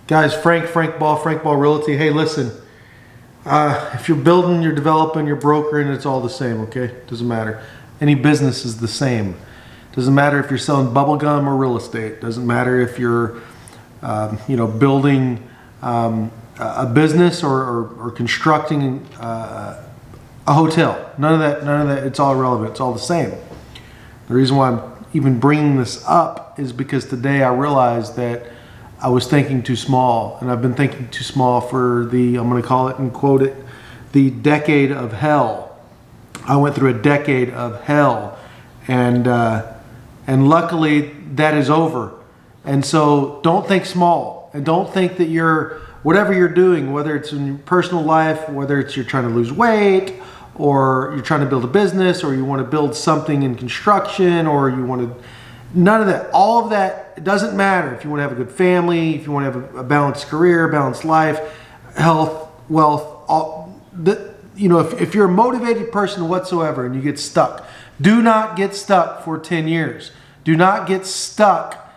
Guys, Frank Ball Realty. Hey, listen, if you're building, you're developing, you're brokering, it's all the same, okay? Doesn't matter. Any business is the same. Doesn't matter if you're selling bubble gum or real estate. Doesn't matter if you're, building a business or constructing a hotel. None of that. It's all irrelevant. It's all the same. The reason why I'm even bringing this up is because today I realized that I was thinking too small, and I've been thinking too small for I'm going to call it and quote it, the decade of hell. I went through a decade of hell, and luckily that is over. And so don't think small, and don't think that whatever you're doing, whether it's in your personal life, whether it's you're trying to lose weight, or you're trying to build a business, or you want to build something in construction, or you want to, none of that, all of that, it doesn't matter. If you want to have a good family, if you want to have a balanced career, balanced life, health, wealth, if you're a motivated person whatsoever and you get stuck, do not get stuck for 10 years. Do not get stuck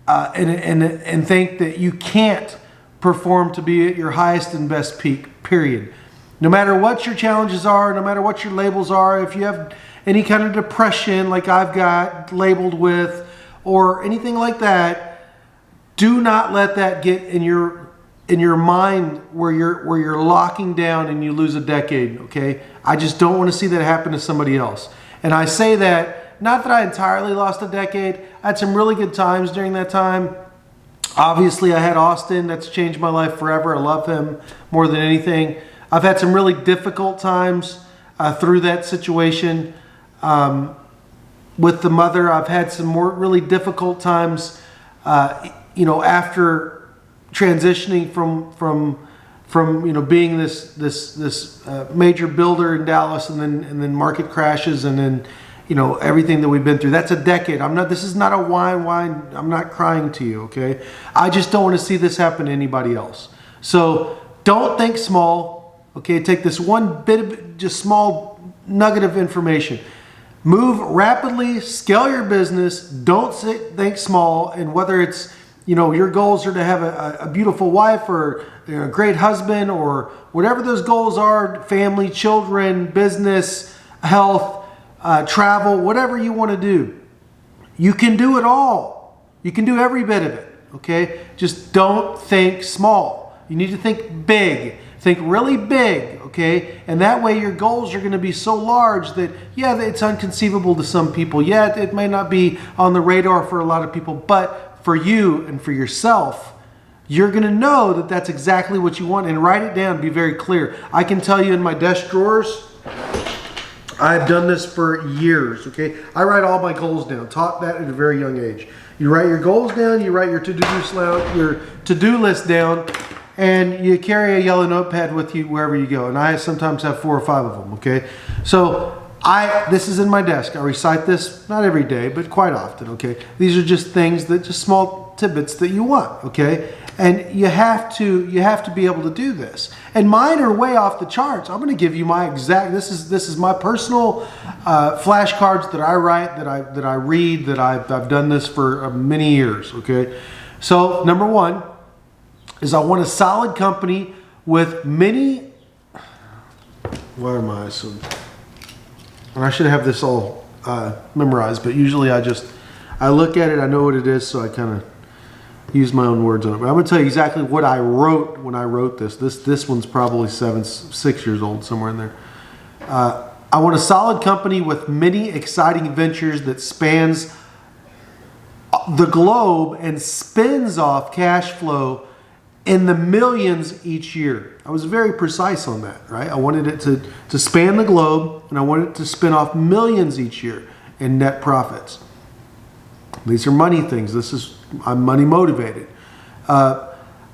and think that you can't perform to be at your highest and best peak, period. No matter what your challenges are, no matter what your labels are, if you have any kind of depression like I've got labeled with, or anything like that, do not let that get in your mind where you're locking down and you lose a decade, okay? I just don't want to see that happen to somebody else. And I say that, not that I entirely lost a decade. I had some really good times during that time. Obviously, I had Austin. That's changed my life forever. I love him more than anything. I've had some really difficult times through that situation. With the mother, I've had some really difficult times, after transitioning from being this major builder in Dallas, and then market crashes, and then everything that we've been through. That's a decade. This is not a whine. I'm not crying to you, okay? I just don't want to see this happen to anybody else. So don't think small, okay? Take this one bit of just small nugget of information. Move rapidly, scale your business, don't think small, and whether it's, your goals are to have a beautiful wife, or a great husband, or whatever those goals are, family, children, business, health, travel, whatever you want to do. You can do it all. You can do every bit of it, okay? Just don't think small. You need to think big. Think really big, okay? And that way your goals are going to be so large that, yeah, it's inconceivable to some people. Yeah, it may not be on the radar for a lot of people, but for you and for yourself, you're going to know that that's exactly what you want, and write it down. Be very clear. I can tell you in my desk drawers, I've done this for years, okay? I write all my goals down. Taught that at a very young age. You write your goals down, you write your to-do list down, and you carry a yellow notepad with you wherever you go. And I sometimes have 4 or 5 of them, okay? So this is in my desk. I recite this, not every day, but quite often, okay? These are just things just small tidbits that you want, okay? And you have to be able to do this. And mine are way off the charts. I'm going to give you my exact, this is my personal flashcards that I write, that I read, that I've done this for many years, okay? So number 1 is I want a solid company with many, why am I so, and I should have this all memorized, but usually I look at it, I know what it is, so I kind of use my own words on it. But I'm going to tell you exactly what I wrote when I wrote this. This one's probably 6 years old, somewhere in there. I want a solid company with many exciting ventures that spans the globe and spins off cash flow in the millions each year. I was very precise on that, right? I wanted it to span the globe, and I wanted it to spin off millions each year in net profits. These are money things. I'm money motivated. I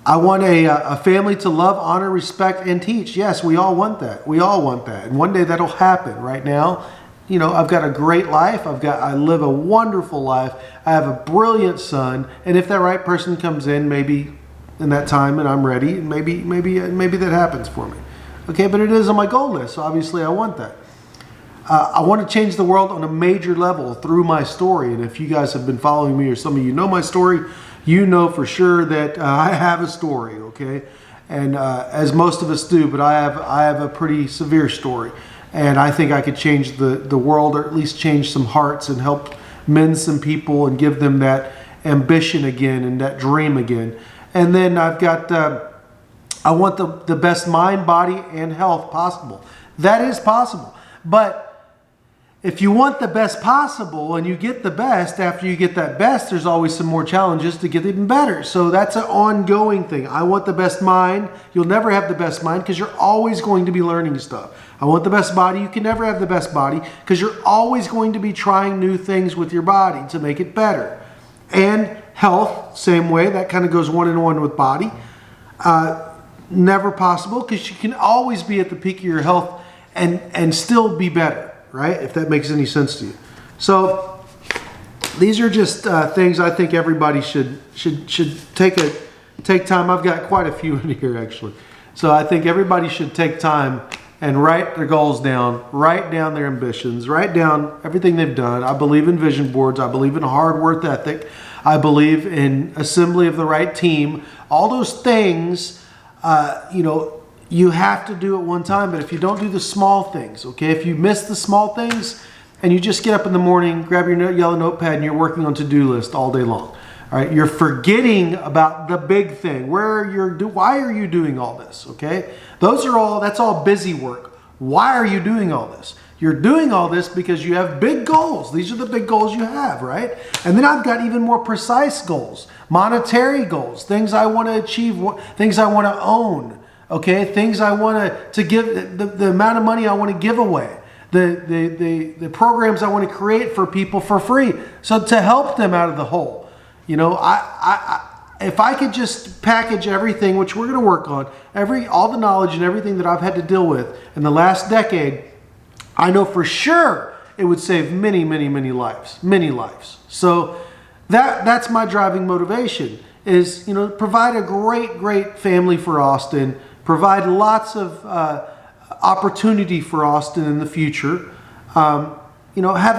want a family to love, honor, respect, and teach. Yes, we all want that. We all want that. And one day that'll happen. Right now, I've got a great life. I live a wonderful life. I have a brilliant son. And if that right person comes in, maybe in that time and I'm ready, and maybe that happens for me. Okay, but it is on my goal list, so obviously I want that. I want to change the world on a major level through my story. And if you guys have been following me, or some of you know my story, you know for sure that I have a story, okay? And as most of us do, but I have a pretty severe story. And I think I could change the world, or at least change some hearts and help mend some people and give them that ambition again and that dream again. And then I've got, I want the best mind, body, and health possible. That is possible. But if you want the best possible and you get the best, after you get that best, there's always some more challenges to get even better. So that's an ongoing thing. I want the best mind. You'll never have the best mind because you're always going to be learning stuff. I want the best body. You can never have the best body because you're always going to be trying new things with your body to make it better. And health, same way. That kind of goes one in one with body. Never possible because you can always be at the peak of your health and still be better. Right? If that makes any sense to you. So these are just things I think everybody should take time. I've got quite a few in here actually. So I think everybody should take time and write their goals down, write down their ambitions, write down everything they've done. I believe in vision boards. I believe in hard work ethic. I believe in assembly of the right team. All those things, you have to do it one time, but if you don't do the small things, okay, if you miss the small things and you just get up in the morning, grab your yellow notepad and you're working on to-do list all day long, all right, you're forgetting about the big thing. Why are you doing all this, okay? That's all busy work. Why are you doing all this? You're doing all this because you have big goals. These are the big goals you have, right? And then I've got even more precise goals, monetary goals, things I want to achieve, things I want to own. Okay, things I want to give, the amount of money I want to give away, the programs I want to create for people for free, so to help them out of the hole. You know, if I could just package everything, which we're going to work on, all the knowledge and everything that I've had to deal with in the last decade, I know for sure it would save many, many, many lives, many lives. So that's my driving motivation is, provide a great family for Austin. Provide lots of opportunity for Austin in the future. Have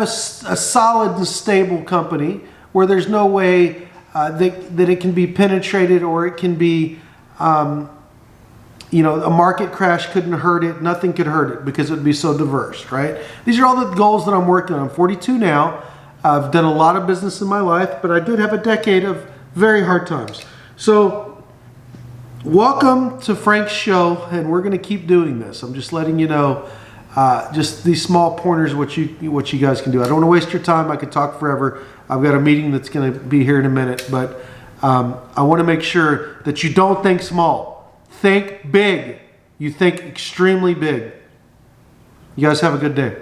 a solid and stable company where there's no way that it can be penetrated or it can be, a market crash couldn't hurt it. Nothing could hurt it because it would be so diverse, right? These are all the goals that I'm working on. I'm 42 now. I've done a lot of business in my life, but I did have a decade of very hard times. So, welcome to Frank's show, and we're going to keep doing this. I'm just letting you know, just these small pointers, what you guys can do. I don't want to waste your time. I could talk forever. I've got a meeting that's going to be here in a minute, but I want to make sure that you don't think small. Think big. You think extremely big. You guys have a good day.